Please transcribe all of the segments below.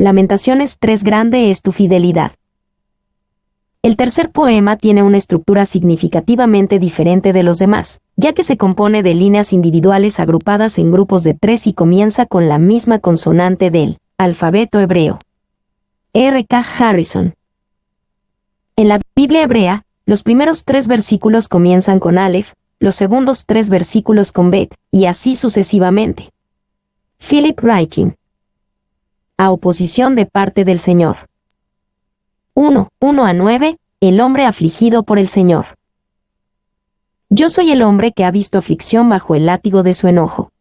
Lamentaciones 3. Grande es tu fidelidad. El tercer poema tiene una estructura significativamente diferente de los demás, ya que se compone de líneas individuales agrupadas en grupos de 3 y comienza con la misma consonante del alfabeto hebreo. R. K. Harrison. En la Biblia hebrea, los primeros 3 versículos comienzan con Aleph, los segundos 3 versículos con Bet, y así sucesivamente. Philip Ryken. A oposición de parte del Señor. 1:1-9, el hombre afligido por el Señor. Yo soy el hombre que ha visto aflicción bajo el látigo de su enojo.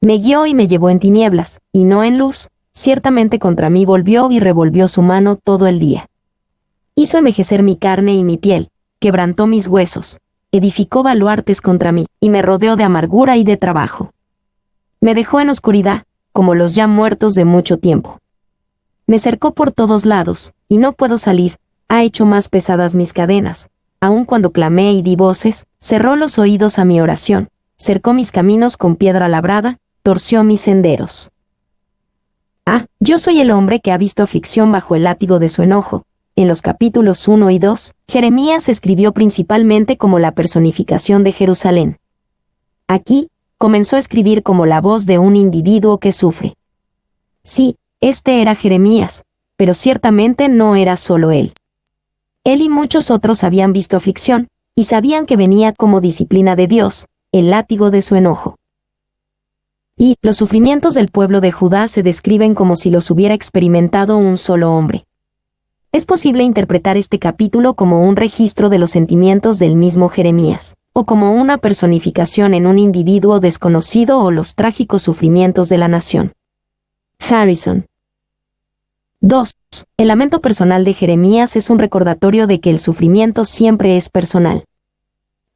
Me guió y me llevó en tinieblas, y no en luz, ciertamente contra mí volvió y revolvió su mano todo el día. Hizo envejecer mi carne y mi piel, quebrantó mis huesos, edificó baluartes contra mí, y me rodeó de amargura y de trabajo. Me dejó en oscuridad, como los ya muertos de mucho tiempo. Me cercó por todos lados, y no puedo salir, ha hecho más pesadas mis cadenas, aun cuando clamé y di voces, cerró los oídos a mi oración, cercó mis caminos con piedra labrada, torció mis senderos. Yo soy el hombre que ha visto aflicción bajo el látigo de su enojo. En los capítulos 1 y 2, Jeremías escribió principalmente como la personificación de Jerusalén. Aquí, comenzó a escribir como la voz de un individuo que sufre. Sí, este era Jeremías, pero ciertamente no era solo él. Él y muchos otros habían visto aflicción, y sabían que venía como disciplina de Dios, el látigo de su enojo. Y los sufrimientos del pueblo de Judá se describen como si los hubiera experimentado un solo hombre. Es posible interpretar este capítulo como un registro de los sentimientos del mismo Jeremías, o como una personificación en un individuo desconocido o los trágicos sufrimientos de la nación. Harrison. 2. El lamento personal de Jeremías es un recordatorio de que el sufrimiento siempre es personal.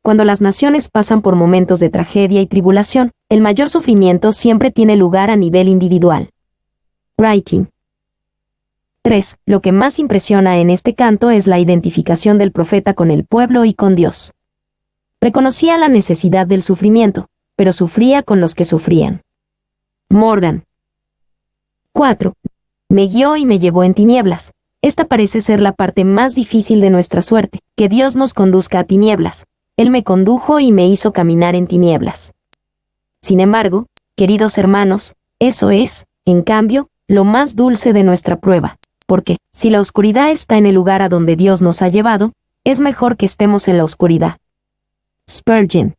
Cuando las naciones pasan por momentos de tragedia y tribulación, el mayor sufrimiento siempre tiene lugar a nivel individual. Writing. 3. Lo que más impresiona en este canto es la identificación del profeta con el pueblo y con Dios. Reconocía la necesidad del sufrimiento, pero sufría con los que sufrían. Morgan. 4. Me guió y me llevó en tinieblas. Esta parece ser la parte más difícil de nuestra suerte, que Dios nos conduzca a tinieblas. Él me condujo y me hizo caminar en tinieblas. Sin embargo, queridos hermanos, eso es, en cambio, lo más dulce de nuestra prueba, porque, si la oscuridad está en el lugar a donde Dios nos ha llevado, es mejor que estemos en la oscuridad. Spurgeon.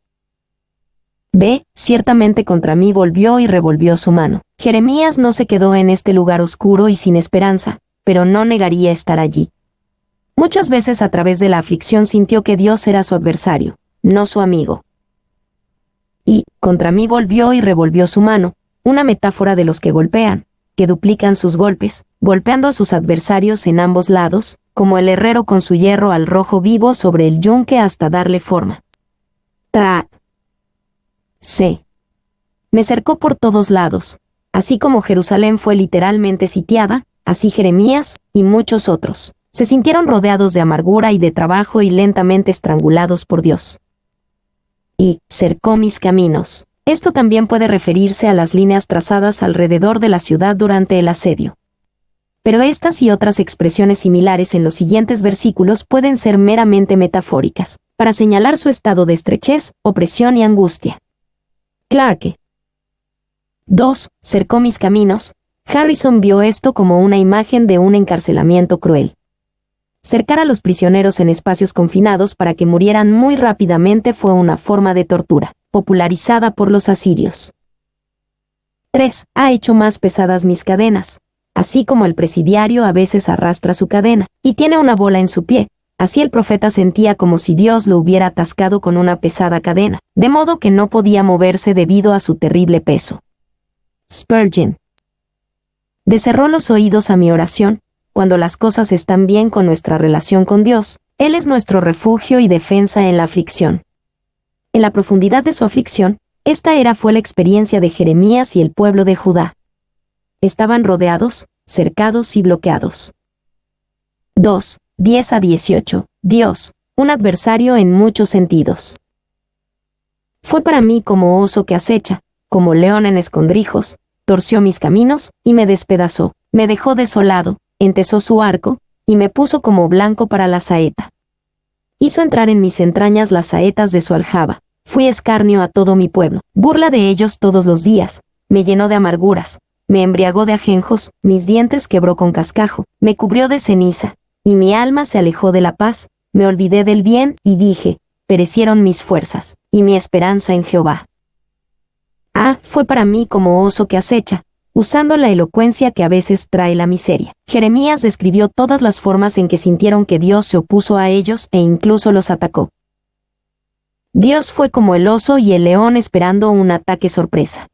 Ciertamente contra mí volvió y revolvió su mano. Jeremías no se quedó en este lugar oscuro y sin esperanza, pero no negaría estar allí. Muchas veces a través de la aflicción sintió que Dios era su adversario, no su amigo. Y, contra mí volvió y revolvió su mano, una metáfora de los que golpean, que duplican sus golpes, golpeando a sus adversarios en ambos lados, como el herrero con su hierro al rojo vivo sobre el yunque hasta darle forma. C. Me cercó por todos lados. Así como Jerusalén fue literalmente sitiada, así Jeremías, y muchos otros, se sintieron rodeados de amargura y de trabajo y lentamente estrangulados por Dios. Y cercó mis caminos. Esto también puede referirse a las líneas trazadas alrededor de la ciudad durante el asedio. Pero estas y otras expresiones similares en los siguientes versículos pueden ser meramente metafóricas, para señalar su estado de estrechez, opresión y angustia. Clarke. 2. Cercó mis caminos. Harrison vio esto como una imagen de un encarcelamiento cruel. Cercar a los prisioneros en espacios confinados para que murieran muy rápidamente fue una forma de tortura, popularizada por los asirios. 3. Ha hecho más pesadas mis cadenas. Así como el presidiario a veces arrastra su cadena, y tiene una bola en su pie, así el profeta sentía como si Dios lo hubiera atascado con una pesada cadena, de modo que no podía moverse debido a su terrible peso. Spurgeon. Cerró los oídos a mi oración. Cuando las cosas están bien con nuestra relación con Dios, Él es nuestro refugio y defensa en la aflicción. En la profundidad de su aflicción, esta fue la experiencia de Jeremías y el pueblo de Judá. Estaban rodeados, cercados y bloqueados. 2. 10-18. Dios, un adversario en muchos sentidos. Fue para mí como oso que acecha, como león en escondrijos, torció mis caminos y me despedazó, me dejó desolado, entesó su arco, y me puso como blanco para la saeta. Hizo entrar en mis entrañas las saetas de su aljaba. Fui escarnio a todo mi pueblo, burla de ellos todos los días, me llenó de amarguras, me embriagó de ajenjos, mis dientes quebró con cascajo, me cubrió de ceniza, y mi alma se alejó de la paz, me olvidé del bien, y dije, perecieron mis fuerzas, y mi esperanza en Jehová. Fue para mí como oso que acecha, usando la elocuencia que a veces trae la miseria. Jeremías describió todas las formas en que sintieron que Dios se opuso a ellos e incluso los atacó. Dios fue como el oso y el león esperando un ataque sorpresa.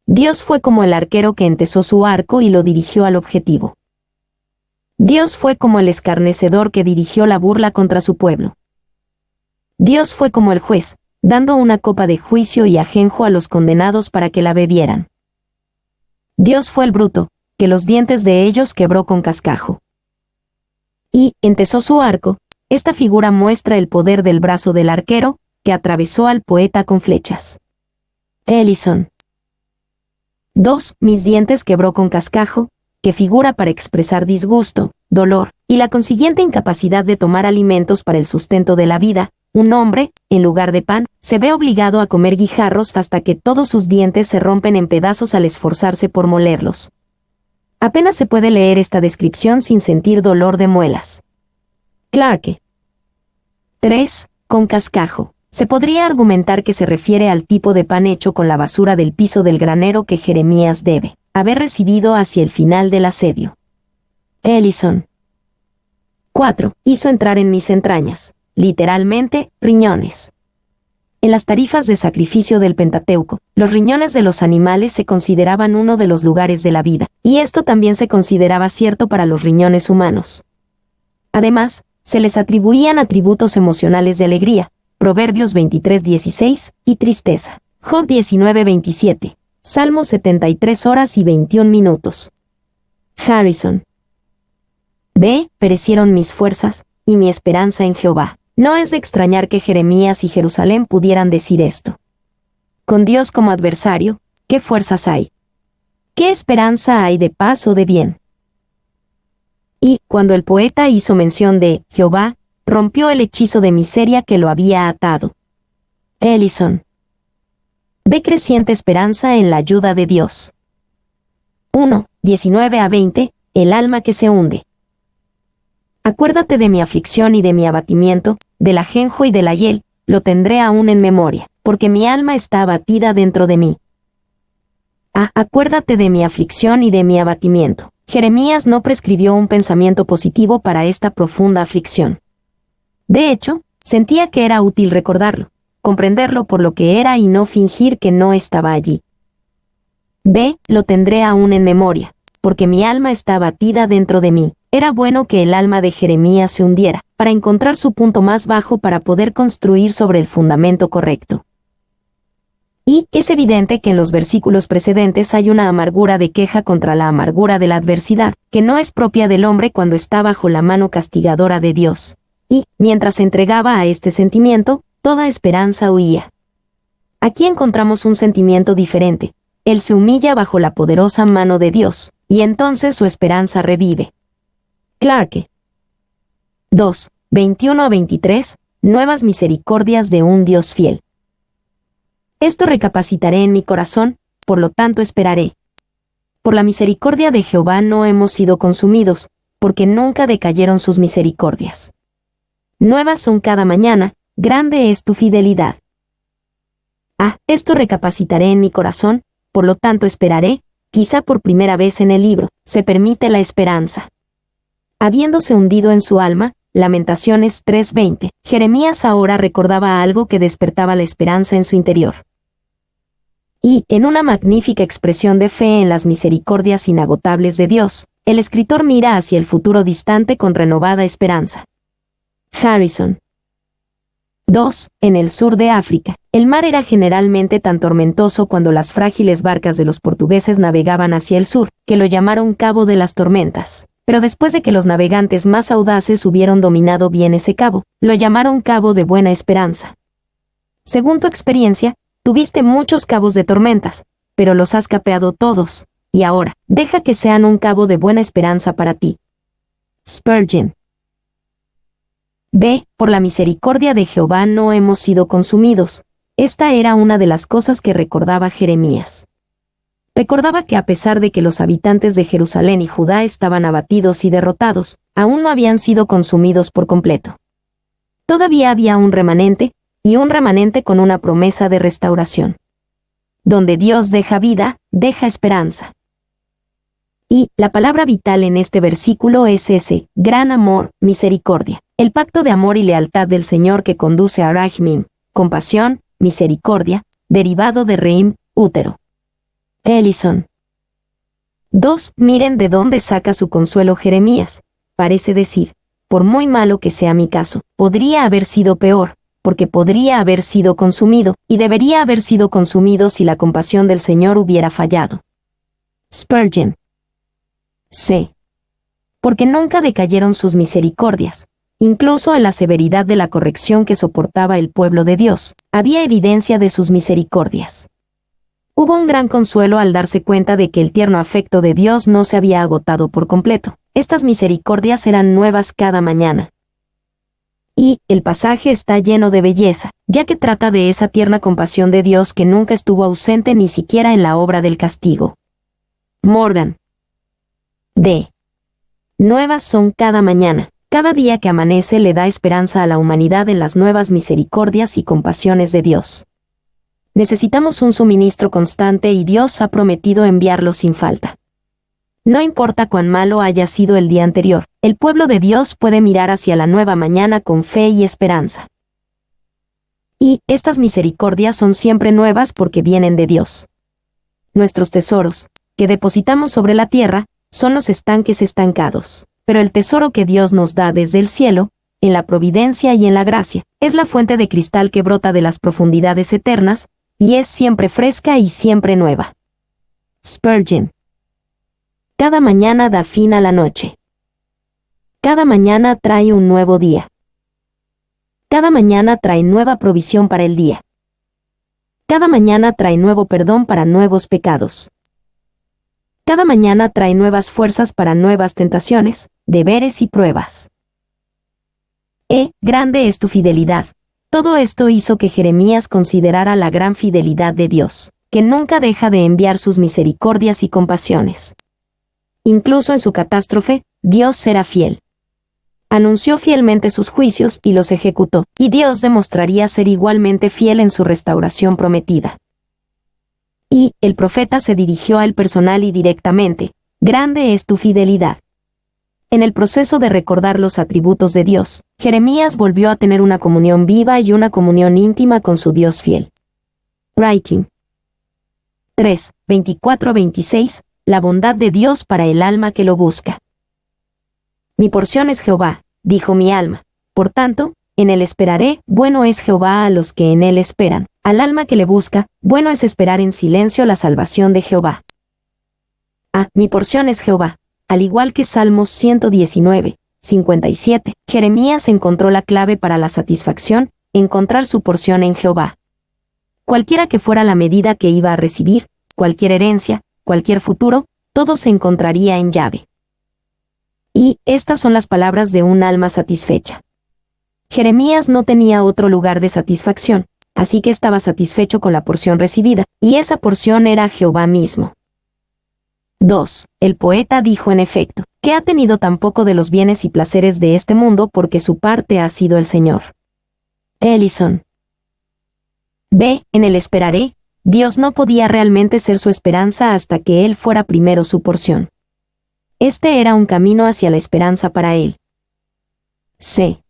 Dios fue como el arquero que entesó su arco y lo dirigió al objetivo. Dios fue como el escarnecedor que dirigió la burla contra su pueblo. Dios fue como el juez, dando una copa de juicio y ajenjo a los condenados para que la bebieran. Dios fue el bruto, que los dientes de ellos quebró con cascajo. Y entesó su arco. Esta figura muestra el poder del brazo del arquero, que atravesó al poeta con flechas. Ellison. 2. Mis dientes quebró con cascajo, que figura para expresar disgusto, dolor, y la consiguiente incapacidad de tomar alimentos para el sustento de la vida. Un hombre, en lugar de pan, se ve obligado a comer guijarros hasta que todos sus dientes se rompen en pedazos al esforzarse por molerlos. Apenas se puede leer esta descripción sin sentir dolor de muelas. Clarke. 3. Con cascajo. Se podría argumentar que se refiere al tipo de pan hecho con la basura del piso del granero que Jeremías debe haber recibido hacia el final del asedio. Ellison. 4. Hizo entrar en mis entrañas, literalmente, riñones. En las tarifas de sacrificio del Pentateuco, los riñones de los animales se consideraban uno de los lugares de la vida, y esto también se consideraba cierto para los riñones humanos. Además, se les atribuían atributos emocionales de alegría, Proverbios 23:16, y tristeza, Job 19:27, Salmos 73 horas y 21 minutos. Harrison. Perecieron mis fuerzas, y mi esperanza en Jehová. No es de extrañar que Jeremías y Jerusalén pudieran decir esto. Con Dios como adversario, ¿qué fuerzas hay? ¿Qué esperanza hay de paz o de bien? Y, cuando el poeta hizo mención de Jehová, rompió el hechizo de miseria que lo había atado. Ellison. Ve creciente esperanza en la ayuda de Dios. 1, 19-20, el alma que se hunde. Acuérdate de mi aflicción y de mi abatimiento, del ajenjo y de la hiel, lo tendré aún en memoria, porque mi alma está abatida dentro de mí. Acuérdate de mi aflicción y de mi abatimiento. Jeremías no prescribió un pensamiento positivo para esta profunda aflicción. De hecho, sentía que era útil recordarlo, comprenderlo por lo que era y no fingir que no estaba allí. Lo tendré aún en memoria, porque mi alma está abatida dentro de mí. Era bueno que el alma de Jeremías se hundiera, para encontrar su punto más bajo para poder construir sobre el fundamento correcto. Y es evidente que en los versículos precedentes hay una amargura de queja contra la amargura de la adversidad, que no es propia del hombre cuando está bajo la mano castigadora de Dios. Y, mientras se entregaba a este sentimiento, toda esperanza huía. Aquí encontramos un sentimiento diferente. Él se humilla bajo la poderosa mano de Dios, y entonces su esperanza revive. Clarke. 2, 21-23, Nuevas misericordias de un Dios fiel. Esto recapacitaré en mi corazón, por lo tanto esperaré. Por la misericordia de Jehová no hemos sido consumidos, porque nunca decayeron sus misericordias. Nuevas son cada mañana, grande es tu fidelidad. Esto recapacitaré en mi corazón, por lo tanto esperaré, quizá por primera vez en el libro, se permite la esperanza. Habiéndose hundido en su alma, Lamentaciones 3:20, Jeremías ahora recordaba algo que despertaba la esperanza en su interior. Y, en una magnífica expresión de fe en las misericordias inagotables de Dios, el escritor mira hacia el futuro distante con renovada esperanza. Harrison. 2. En el sur de África, el mar era generalmente tan tormentoso cuando las frágiles barcas de los portugueses navegaban hacia el sur, que lo llamaron Cabo de las Tormentas. Pero después de que los navegantes más audaces hubieron dominado bien ese cabo, lo llamaron Cabo de Buena Esperanza. Según tu experiencia, tuviste muchos cabos de tormentas, pero los has capeado todos, y ahora, deja que sean un cabo de buena esperanza para ti. Spurgeon. Ve, por la misericordia de Jehová no hemos sido consumidos. Esta era una de las cosas que recordaba Jeremías. Recordaba que a pesar de que los habitantes de Jerusalén y Judá estaban abatidos y derrotados, aún no habían sido consumidos por completo. Todavía había un remanente, y un remanente con una promesa de restauración. Donde Dios deja vida, deja esperanza. Y la palabra vital en este versículo es ese, gran amor, misericordia, el pacto de amor y lealtad del Señor que conduce a Rahmim, compasión, misericordia, derivado de Reim, útero. Ellison. 2. Miren de dónde saca su consuelo Jeremías. Parece decir, por muy malo que sea mi caso, podría haber sido peor, porque podría haber sido consumido, y debería haber sido consumido si la compasión del Señor hubiera fallado. Spurgeon. C. Porque nunca decayeron sus misericordias. Incluso en la severidad de la corrección que soportaba el pueblo de Dios, había evidencia de sus misericordias. Hubo un gran consuelo al darse cuenta de que el tierno afecto de Dios no se había agotado por completo. Estas misericordias eran nuevas cada mañana. Y el pasaje está lleno de belleza, ya que trata de esa tierna compasión de Dios que nunca estuvo ausente ni siquiera en la obra del castigo. Morgan. D. Nuevas son cada mañana. Cada día que amanece le da esperanza a la humanidad en las nuevas misericordias y compasiones de Dios. Necesitamos un suministro constante y Dios ha prometido enviarlo sin falta. No importa cuán malo haya sido el día anterior, el pueblo de Dios puede mirar hacia la nueva mañana con fe y esperanza. Y estas misericordias son siempre nuevas porque vienen de Dios. Nuestros tesoros, que depositamos sobre la tierra, son los estanques estancados, pero el tesoro que Dios nos da desde el cielo, en la providencia y en la gracia, es la fuente de cristal que brota de las profundidades eternas, y es siempre fresca y siempre nueva. Spurgeon. Cada mañana da fin a la noche. Cada mañana trae un nuevo día. Cada mañana trae nueva provisión para el día. Cada mañana trae nuevo perdón para nuevos pecados. Cada mañana trae nuevas fuerzas para nuevas tentaciones, deberes y pruebas. Grande es tu fidelidad. Todo esto hizo que Jeremías considerara la gran fidelidad de Dios, que nunca deja de enviar sus misericordias y compasiones. Incluso en su catástrofe, Dios será fiel. Anunció fielmente sus juicios y los ejecutó, y Dios demostraría ser igualmente fiel en su restauración prometida. Y el profeta se dirigió a él personal y directamente, grande es tu fidelidad. En el proceso de recordar los atributos de Dios, Jeremías volvió a tener una comunión viva y una comunión íntima con su Dios fiel. Writing. 3, 24-26, la bondad de Dios para el alma que lo busca. Mi porción es Jehová, dijo mi alma, por tanto, en él esperaré, bueno es Jehová a los que en él esperan, al alma que le busca, bueno es esperar en silencio la salvación de Jehová. Mi porción es Jehová. Al igual que Salmos 119, 57, Jeremías encontró la clave para la satisfacción, encontrar su porción en Jehová. Cualquiera que fuera la medida que iba a recibir, cualquier herencia, cualquier futuro, todo se encontraría en Yahvé. Y estas son las palabras de un alma satisfecha. Jeremías no tenía otro lugar de satisfacción, así que estaba satisfecho con la porción recibida, y esa porción era Jehová mismo. 2. El poeta dijo en efecto, que ha tenido tan poco de los bienes y placeres de este mundo porque su parte ha sido el Señor. Ellison. B. En el esperaré, Dios no podía realmente ser su esperanza hasta que Él fuera primero su porción. Este era un camino hacia la esperanza para Él. C.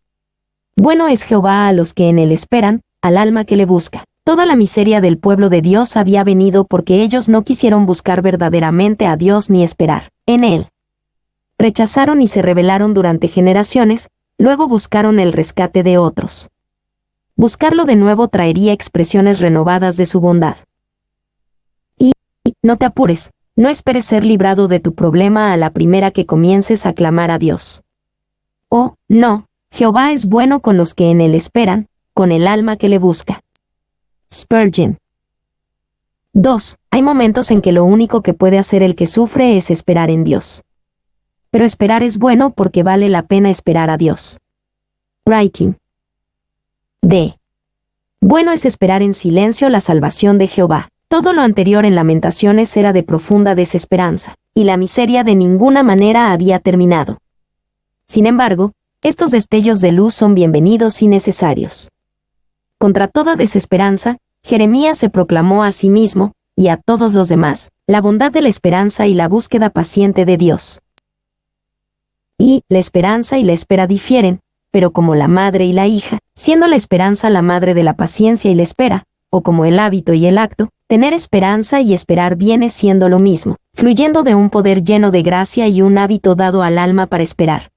Bueno es Jehová a los que en Él esperan, al alma que le busca. Toda la miseria del pueblo de Dios había venido porque ellos no quisieron buscar verdaderamente a Dios ni esperar en Él. Rechazaron y se rebelaron durante generaciones, luego buscaron el rescate de otros. Buscarlo de nuevo traería expresiones renovadas de su bondad. Y no te apures, no esperes ser librado de tu problema a la primera que comiences a clamar a Dios. Oh, no, Jehová es bueno con los que en Él esperan, con el alma que le busca. Spurgeon. 2. Hay momentos en que lo único que puede hacer el que sufre es esperar en Dios. Pero esperar es bueno porque vale la pena esperar a Dios. Writing. D. Bueno es esperar en silencio la salvación de Jehová. Todo lo anterior en Lamentaciones era de profunda desesperanza, y la miseria de ninguna manera había terminado. Sin embargo, estos destellos de luz son bienvenidos y necesarios. Contra toda desesperanza, Jeremías se proclamó a sí mismo, y a todos los demás, la bondad de la esperanza y la búsqueda paciente de Dios. Y la esperanza y la espera difieren, pero como la madre y la hija, siendo la esperanza la madre de la paciencia y la espera, o como el hábito y el acto, tener esperanza y esperar viene siendo lo mismo, fluyendo de un poder lleno de gracia y un hábito dado al alma para esperar.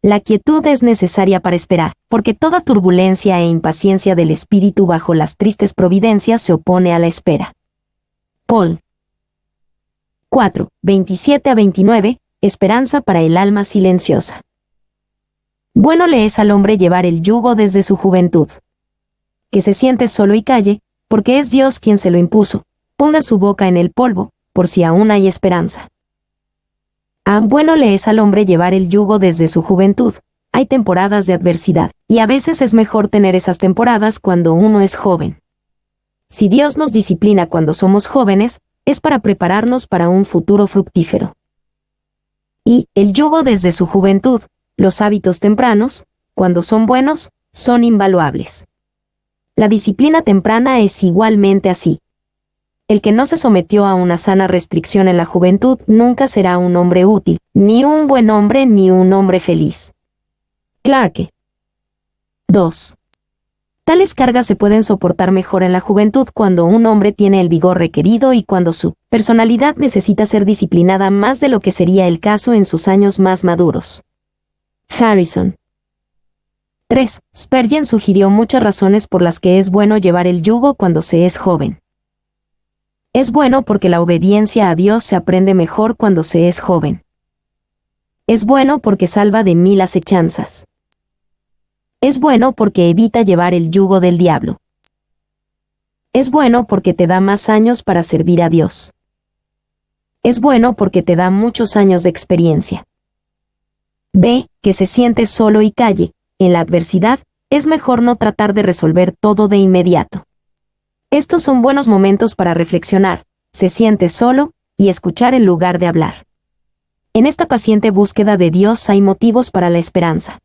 La quietud es necesaria para esperar, porque toda turbulencia e impaciencia del espíritu bajo las tristes providencias se opone a la espera. Paul. 4. 27 a 29. Esperanza para el alma silenciosa. Bueno le es al hombre llevar el yugo desde su juventud. Que se siente solo y calle, porque es Dios quien se lo impuso. Ponga su boca en el polvo, por si aún hay esperanza. Bueno le es al hombre llevar el yugo desde su juventud. Hay temporadas de adversidad, y a veces es mejor tener esas temporadas cuando uno es joven. Si Dios nos disciplina cuando somos jóvenes, es para prepararnos para un futuro fructífero. Y el yugo desde su juventud, los hábitos tempranos, cuando son buenos, son invaluables. La disciplina temprana es igualmente así. El que no se sometió a una sana restricción en la juventud nunca será un hombre útil, ni un buen hombre ni un hombre feliz. Clarke. 2. Tales cargas se pueden soportar mejor en la juventud cuando un hombre tiene el vigor requerido y cuando su personalidad necesita ser disciplinada más de lo que sería el caso en sus años más maduros. Harrison. 3. Spurgeon sugirió muchas razones por las que es bueno llevar el yugo cuando se es joven. Es bueno porque la obediencia a Dios se aprende mejor cuando se es joven. Es bueno porque salva de 1000 acechanzas. Es bueno porque evita llevar el yugo del diablo. Es bueno porque te da más años para servir a Dios. Es bueno porque te da muchos años de experiencia. B. Que se siente solo y calle. En la adversidad, es mejor no tratar de resolver todo de inmediato. Estos son buenos momentos para reflexionar, se siente solo, y escuchar en lugar de hablar. En esta paciente búsqueda de Dios hay motivos para la esperanza.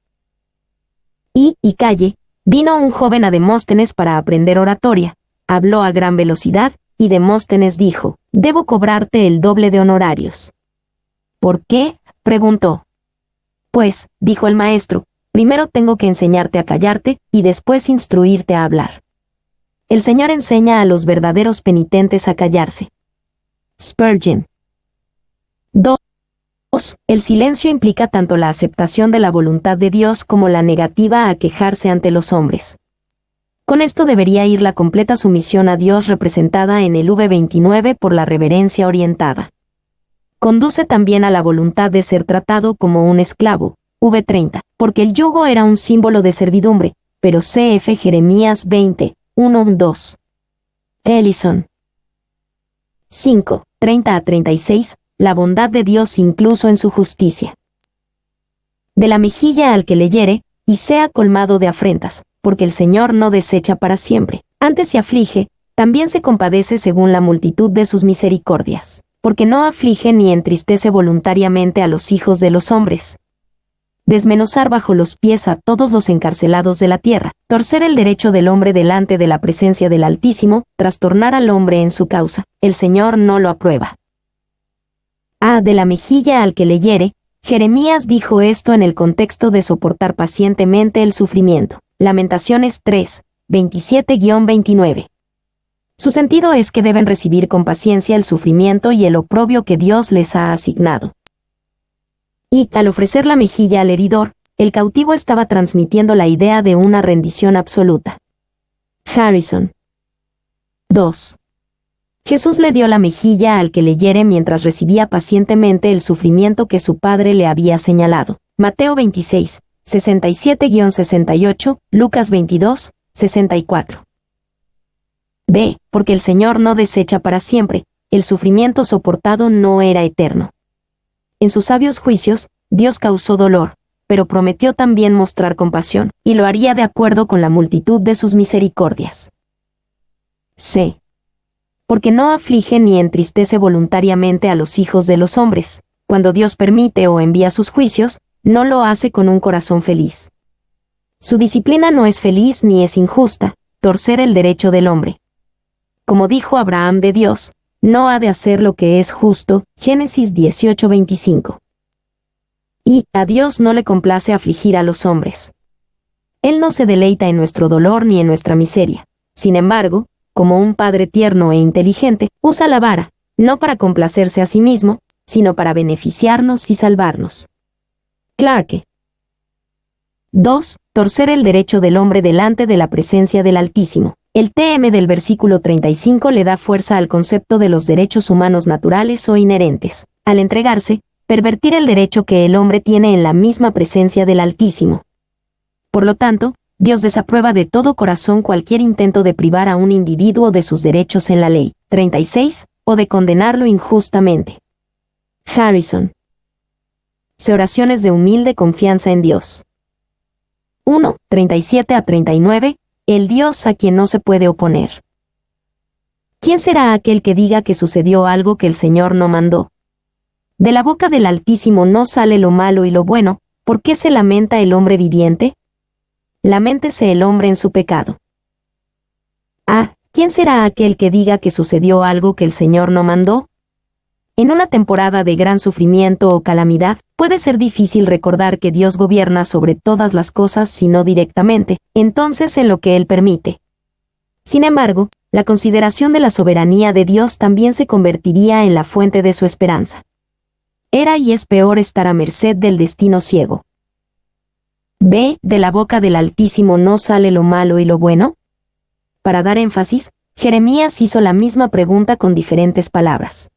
Y calle, vino un joven a Demóstenes para aprender oratoria, habló a gran velocidad, y Demóstenes dijo, «Debo cobrarte el doble de honorarios». «¿Por qué?», preguntó. «Pues», dijo el maestro, «primero tengo que enseñarte a callarte, y después instruirte a hablar». El Señor enseña a los verdaderos penitentes a callarse. Spurgeon. 2. El silencio implica tanto la aceptación de la voluntad de Dios como la negativa a quejarse ante los hombres. Con esto debería ir la completa sumisión a Dios representada en el V29 por la reverencia orientada. Conduce también a la voluntad de ser tratado como un esclavo, V30, porque el yugo era un símbolo de servidumbre, pero cf. Jeremías 20. 1-2. Ellison. 5. 30 a 36. La bondad de Dios incluso en su justicia. De la mejilla al que leyere, y sea colmado de afrentas, porque el Señor no desecha para siempre. Antes se aflige, también se compadece según la multitud de sus misericordias, porque no aflige ni entristece voluntariamente a los hijos de los hombres. Desmenuzar bajo los pies a todos los encarcelados de la tierra, torcer el derecho del hombre delante de la presencia del Altísimo, trastornar al hombre en su causa, el Señor no lo aprueba. De la mejilla al que leyere, Jeremías dijo esto en el contexto de soportar pacientemente el sufrimiento. Lamentaciones 3, 27-29. Su sentido es que deben recibir con paciencia el sufrimiento y el oprobio que Dios les ha asignado. Y, al ofrecer la mejilla al heridor, el cautivo estaba transmitiendo la idea de una rendición absoluta. Harrison. 2. Jesús le dio la mejilla al que leyere mientras recibía pacientemente el sufrimiento que su Padre le había señalado. Mateo 26, 67-68, Lucas 22, 64. B. Porque el Señor no desecha para siempre, el sufrimiento soportado no era eterno. En sus sabios juicios, Dios causó dolor, pero prometió también mostrar compasión, y lo haría de acuerdo con la multitud de sus misericordias. C. Porque no aflige ni entristece voluntariamente a los hijos de los hombres. Cuando Dios permite o envía sus juicios, no lo hace con un corazón feliz. Su disciplina no es feliz ni es injusta, torcer el derecho del hombre. Como dijo Abraham de Dios, no ha de hacer lo que es justo, Génesis 18:25. Y a Dios no le complace afligir a los hombres. Él no se deleita en nuestro dolor ni en nuestra miseria. Sin embargo, como un padre tierno e inteligente, usa la vara, no para complacerse a sí mismo, sino para beneficiarnos y salvarnos. Clarke. 2. Torcer el derecho del hombre delante de la presencia del Altísimo. El TM del versículo 35 le da fuerza al concepto de los derechos humanos naturales o inherentes. Al entregarse, pervertir el derecho que el hombre tiene en la misma presencia del Altísimo. Por lo tanto, Dios desaprueba de todo corazón cualquier intento de privar a un individuo de sus derechos en la ley. 36, o de condenarlo injustamente. Harrison. Oraciones de humilde confianza en Dios. 1. 37 a 39. El Dios a quien no se puede oponer. ¿Quién será aquel que diga que sucedió algo que el Señor no mandó? De la boca del Altísimo no sale lo malo y lo bueno. ¿Por qué se lamenta el hombre viviente? Laméntese el hombre en su pecado. A. ¿Quién será aquel que diga que sucedió algo que el Señor no mandó? En una temporada de gran sufrimiento o calamidad, puede ser difícil recordar que Dios gobierna sobre todas las cosas si no directamente, entonces en lo que Él permite. Sin embargo, la consideración de la soberanía de Dios también se convertiría en la fuente de su esperanza. Era y es peor estar a merced del destino ciego. B. ¿De la boca del Altísimo no sale lo malo y lo bueno? Para dar énfasis, Jeremías hizo la misma pregunta con diferentes palabras.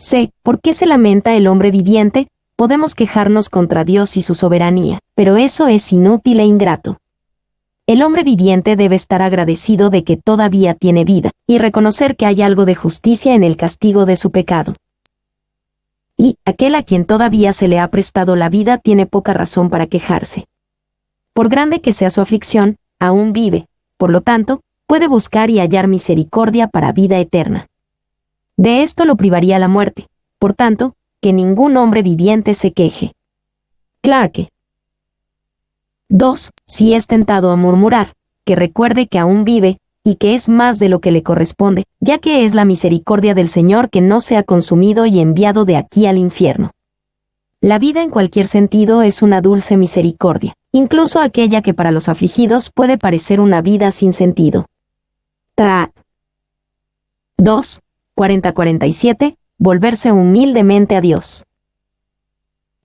C. ¿Por qué se lamenta el hombre viviente? Podemos quejarnos contra Dios y su soberanía, pero eso es inútil e ingrato. El hombre viviente debe estar agradecido de que todavía tiene vida, y reconocer que hay algo de justicia en el castigo de su pecado. Y aquel a quien todavía se le ha prestado la vida tiene poca razón para quejarse. Por grande que sea su aflicción, aún vive, por lo tanto, puede buscar y hallar misericordia para vida eterna. De esto lo privaría la muerte, por tanto, que ningún hombre viviente se queje. Clarke. 2. Si es tentado a murmurar, que recuerde que aún vive, y que es más de lo que le corresponde, ya que es la misericordia del Señor que no se ha consumido y enviado de aquí al infierno. La vida en cualquier sentido es una dulce misericordia, incluso aquella que para los afligidos puede parecer una vida sin sentido. 2. 40-47, volverse humildemente a Dios.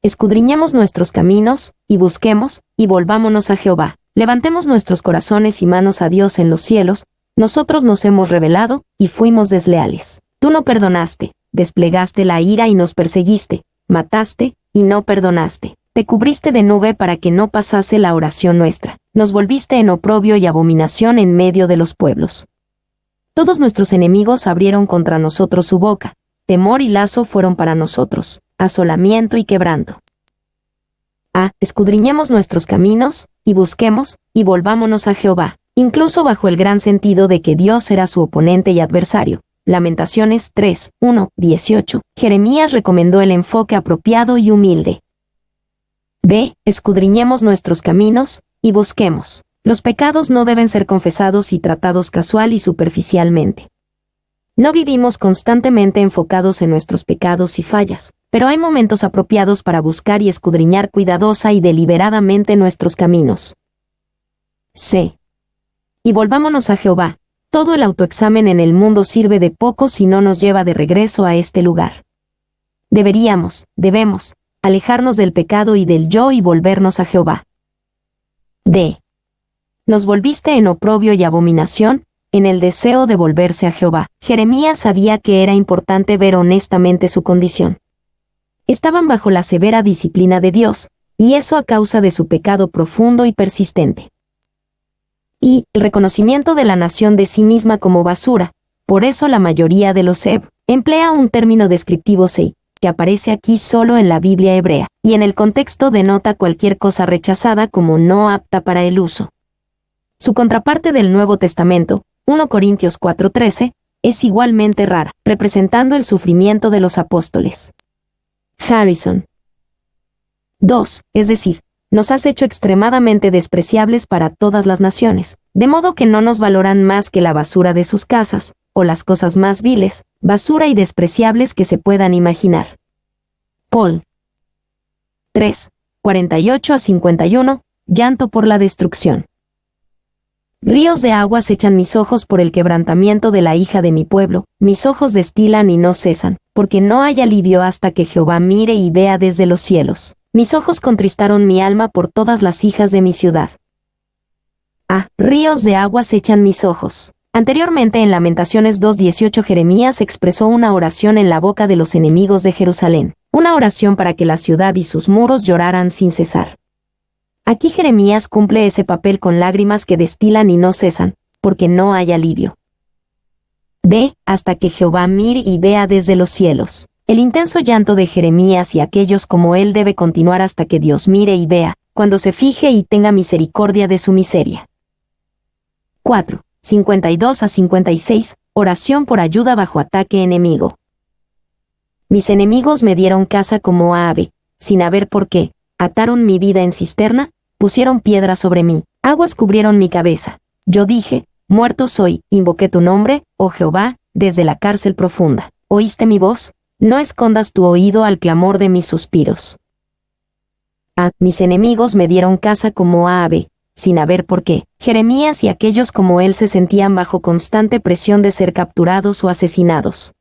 Escudriñemos nuestros caminos, y busquemos, y volvámonos a Jehová. Levantemos nuestros corazones y manos a Dios en los cielos. Nosotros nos hemos rebelado, y fuimos desleales. Tú no perdonaste, desplegaste la ira y nos perseguiste, mataste, y no perdonaste. Te cubriste de nube para que no pasase la oración nuestra. Nos volviste en oprobio y abominación en medio de los pueblos. Todos nuestros enemigos abrieron contra nosotros su boca. Temor y lazo fueron para nosotros, asolamiento y quebranto. A. Escudriñemos nuestros caminos, y busquemos, y volvámonos a Jehová, incluso bajo el gran sentido de que Dios era su oponente y adversario. Lamentaciones 3, 1, 18. Jeremías recomendó el enfoque apropiado y humilde. B. Escudriñemos nuestros caminos, y busquemos. Los pecados no deben ser confesados y tratados casual y superficialmente. No vivimos constantemente enfocados en nuestros pecados y fallas, pero hay momentos apropiados para buscar y escudriñar cuidadosa y deliberadamente nuestros caminos. C. Y volvámonos a Jehová. Todo el autoexamen en el mundo sirve de poco si no nos lleva de regreso a este lugar. Debemos, alejarnos del pecado y del yo y volvernos a Jehová. D. Nos volviste en oprobio y abominación, en el deseo de volverse a Jehová. Jeremías sabía que era importante ver honestamente su condición. Estaban bajo la severa disciplina de Dios, y eso a causa de su pecado profundo y persistente. Y el reconocimiento de la nación de sí misma como basura. Por eso la mayoría de los emplea un término descriptivo sei, que aparece aquí solo en la Biblia hebrea, y en el contexto denota cualquier cosa rechazada como no apta para el uso. Su contraparte del Nuevo Testamento, 1 Corintios 4:13, es igualmente rara, representando el sufrimiento de los apóstoles. Harrison. 2. Es decir, nos has hecho extremadamente despreciables para todas las naciones, de modo que no nos valoran más que la basura de sus casas, o las cosas más viles, basura y despreciables que se puedan imaginar. Paul. 3. 48-51, llanto por la destrucción. Ríos de aguas echan mis ojos por el quebrantamiento de la hija de mi pueblo, mis ojos destilan y no cesan, porque no hay alivio hasta que Jehová mire y vea desde los cielos. Mis ojos contristaron mi alma por todas las hijas de mi ciudad. Ríos de aguas echan mis ojos. Anteriormente en Lamentaciones 2:18 Jeremías expresó una oración en la boca de los enemigos de Jerusalén, una oración para que la ciudad y sus muros lloraran sin cesar. Aquí Jeremías cumple ese papel con lágrimas que destilan y no cesan, porque no hay alivio. Ve, hasta que Jehová mire y vea desde los cielos. El intenso llanto de Jeremías y aquellos como él debe continuar hasta que Dios mire y vea, cuando se fije y tenga misericordia de su miseria. 4. 52-56, oración por ayuda bajo ataque enemigo. Mis enemigos me dieron caza como a ave, sin haber por qué, ataron mi vida en cisterna, pusieron piedra sobre mí, aguas cubrieron mi cabeza. Yo dije, muerto soy, invoqué tu nombre, oh Jehová, desde la cárcel profunda. ¿Oíste mi voz? No escondas tu oído al clamor de mis suspiros. Mis enemigos me dieron caza como a ave, sin haber por qué. Jeremías y aquellos como él se sentían bajo constante presión de ser capturados o asesinados.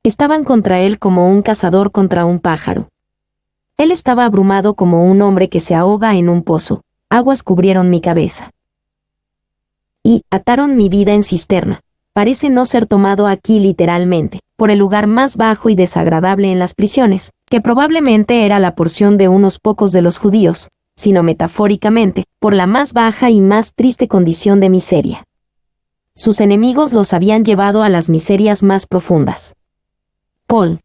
Estaban contra él como un cazador contra un pájaro. Él estaba abrumado como un hombre que se ahoga en un pozo. Aguas cubrieron mi cabeza. Y ataron mi vida en cisterna. Parece no ser tomado aquí literalmente, por el lugar más bajo y desagradable en las prisiones, que probablemente era la porción de unos pocos de los judíos, sino metafóricamente, por la más baja y más triste condición de miseria. Sus enemigos los habían llevado a las miserias más profundas. Paul.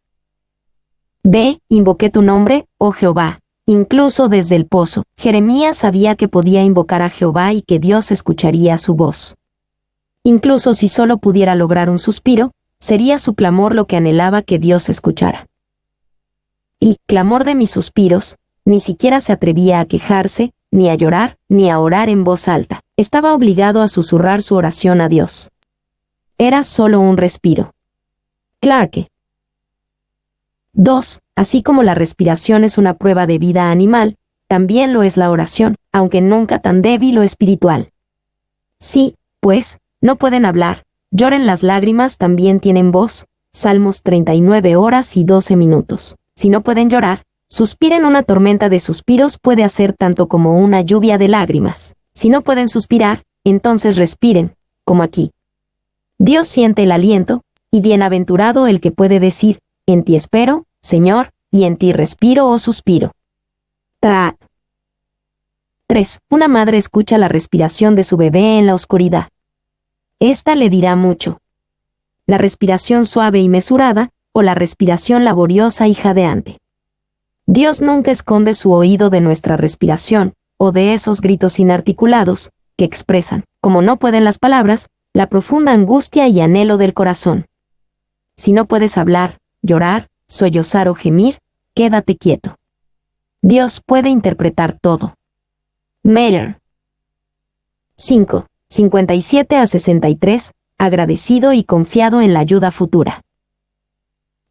Ve, invoqué tu nombre, oh Jehová. Incluso desde el pozo, Jeremías sabía que podía invocar a Jehová y que Dios escucharía su voz. Incluso si solo pudiera lograr un suspiro, sería su clamor lo que anhelaba que Dios escuchara. Y, clamor de mis suspiros, ni siquiera se atrevía a quejarse, ni a llorar, ni a orar en voz alta. Estaba obligado a susurrar su oración a Dios. Era solo un respiro. Clarke. 2. Así como la respiración es una prueba de vida animal, también lo es la oración, aunque nunca tan débil o espiritual. Sí, pues, no pueden hablar, lloren las lágrimas también tienen voz, Salmos 39 horas y 12 minutos. Si no pueden llorar, suspiren una tormenta de suspiros puede hacer tanto como una lluvia de lágrimas. Si no pueden suspirar, entonces respiren, como aquí. Dios siente el aliento, y bienaventurado el que puede decir, en ti espero, Señor, y en ti respiro o suspiro. 3. Una madre escucha la respiración de su bebé en la oscuridad. Esta le dirá mucho. La respiración suave y mesurada, o la respiración laboriosa y jadeante. Dios nunca esconde su oído de nuestra respiración, o de esos gritos inarticulados, que expresan, como no pueden las palabras, la profunda angustia y anhelo del corazón. Si no puedes hablar, llorar, sollozar o gemir, quédate quieto. Dios puede interpretar todo. Meyer. 5. 57-63, agradecido y confiado en la ayuda futura.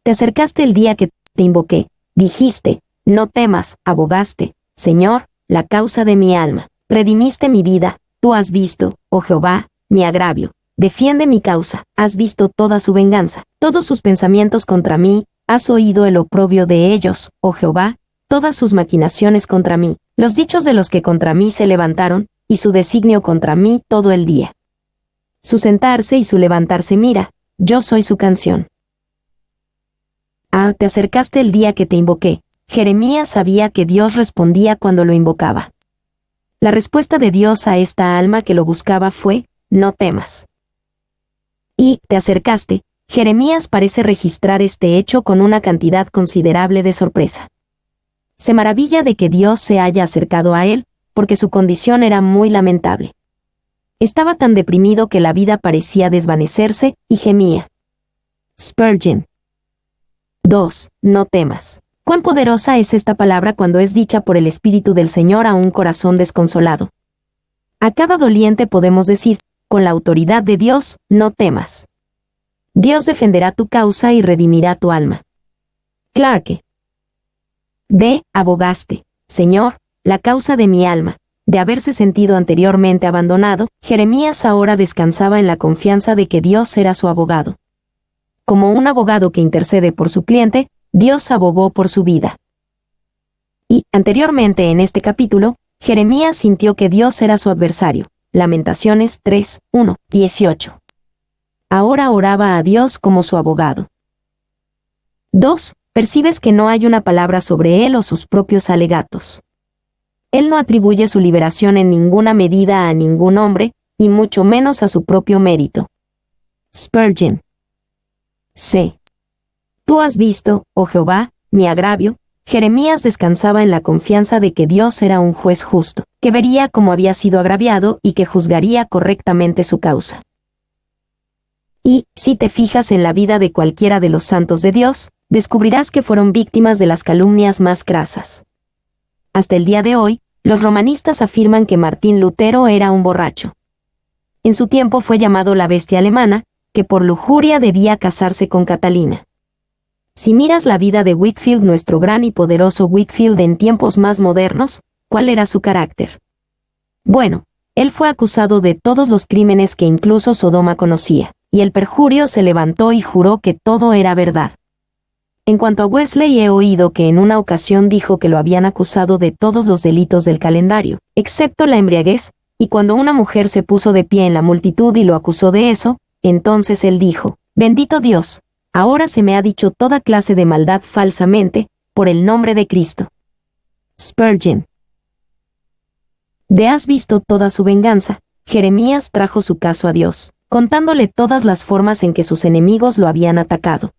Te acercaste el día que te invoqué, dijiste, no temas, abogaste, Señor, la causa de mi alma, redimiste mi vida, tú has visto, oh Jehová, mi agravio, defiende mi causa, has visto toda su venganza, todos sus pensamientos contra mí, has oído el oprobio de ellos, oh Jehová, todas sus maquinaciones contra mí, los dichos de los que contra mí se levantaron, y su designio contra mí todo el día. Su sentarse y su levantarse mira, yo soy su canción. Te acercaste el día que te invoqué. Jeremías sabía que Dios respondía cuando lo invocaba. La respuesta de Dios a esta alma que lo buscaba fue: no temas. Y, te acercaste. Jeremías parece registrar este hecho con una cantidad considerable de sorpresa. Se maravilla de que Dios se haya acercado a él, porque su condición era muy lamentable. Estaba tan deprimido que la vida parecía desvanecerse, y gemía. Spurgeon. 2. No temas. Cuán poderosa es esta palabra cuando es dicha por el Espíritu del Señor a un corazón desconsolado. A cada doliente podemos decir, con la autoridad de Dios, no temas. Dios defenderá tu causa y redimirá tu alma. Clarke. D. Abogaste, Señor, la causa de mi alma. De haberse sentido anteriormente abandonado, Jeremías ahora descansaba en la confianza de que Dios era su abogado. Como un abogado que intercede por su cliente, Dios abogó por su vida. Y, anteriormente en este capítulo, Jeremías sintió que Dios era su adversario. Lamentaciones 3, 1, 18. Ahora oraba a Dios como su abogado. 2. Percibes que no hay una palabra sobre él o sus propios alegatos. Él no atribuye su liberación en ninguna medida a ningún hombre, y mucho menos a su propio mérito. Spurgeon. C. Tú has visto, oh Jehová, mi agravio. Jeremías descansaba en la confianza de que Dios era un juez justo, que vería cómo había sido agraviado y que juzgaría correctamente su causa. Y, si te fijas en la vida de cualquiera de los santos de Dios, descubrirás que fueron víctimas de las calumnias más crasas. Hasta el día de hoy, los romanistas afirman que Martín Lutero era un borracho. En su tiempo fue llamado la bestia alemana, que por lujuria debía casarse con Catalina. Si miras la vida de Whitefield, nuestro gran y poderoso Whitefield en tiempos más modernos, ¿cuál era su carácter? Bueno, él fue acusado de todos los crímenes que incluso Sodoma conocía, y el perjurio se levantó y juró que todo era verdad. En cuanto a Wesley, he oído que en una ocasión dijo que lo habían acusado de todos los delitos del calendario, excepto la embriaguez, y cuando una mujer se puso de pie en la multitud y lo acusó de eso, entonces él dijo: bendito Dios, ahora se me ha dicho toda clase de maldad falsamente, por el nombre de Cristo. Spurgeon. De has visto toda su venganza, Jeremías trajo su caso a Dios, contándole todas las formas en que sus enemigos lo habían atacado.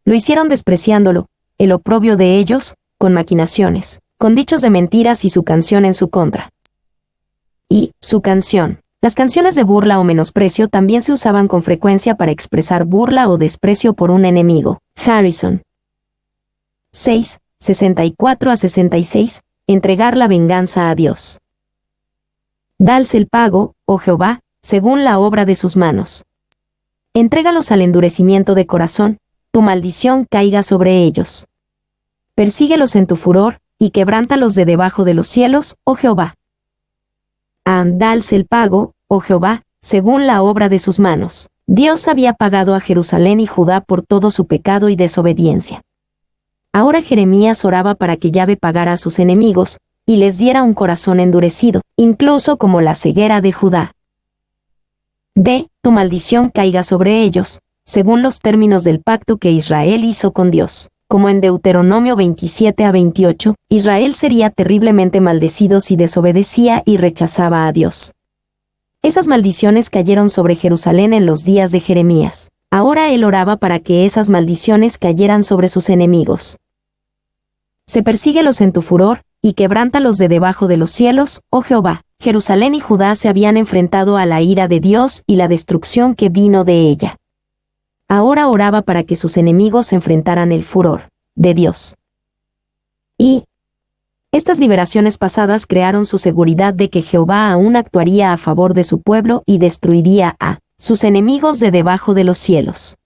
Lo hicieron despreciándolo, el oprobio de ellos, con maquinaciones, con dichos de mentiras y su canción en su contra. Y, su canción. Las canciones de burla o menosprecio también se usaban con frecuencia para expresar burla o desprecio por un enemigo. Harrison. 6, 64 a 66. Entregar la venganza a Dios. Dales el pago, oh Jehová, según la obra de sus manos. Entrégalos al endurecimiento de corazón, tu maldición caiga sobre ellos. Persíguelos en tu furor, y quebrántalos de debajo de los cielos, oh Jehová. Dales el pago, oh Jehová, según la obra de sus manos. Dios había pagado a Jerusalén y Judá por todo su pecado y desobediencia. Ahora Jeremías oraba para que Yahvé pagara a sus enemigos, y les diera un corazón endurecido, incluso como la ceguera de Judá. Tu maldición caiga sobre ellos, según los términos del pacto que Israel hizo con Dios. Como en Deuteronomio 27 a 28, Israel sería terriblemente maldecido si desobedecía y rechazaba a Dios. Esas maldiciones cayeron sobre Jerusalén en los días de Jeremías. Ahora él oraba para que esas maldiciones cayeran sobre sus enemigos. Se persíguelos en tu furor, y quebrántalos de debajo de los cielos, oh Jehová. Jerusalén y Judá se habían enfrentado a la ira de Dios y la destrucción que vino de ella. Ahora oraba para que sus enemigos enfrentaran el furor de Dios. Y estas liberaciones pasadas crearon su seguridad de que Jehová aún actuaría a favor de su pueblo y destruiría a sus enemigos de debajo de los cielos.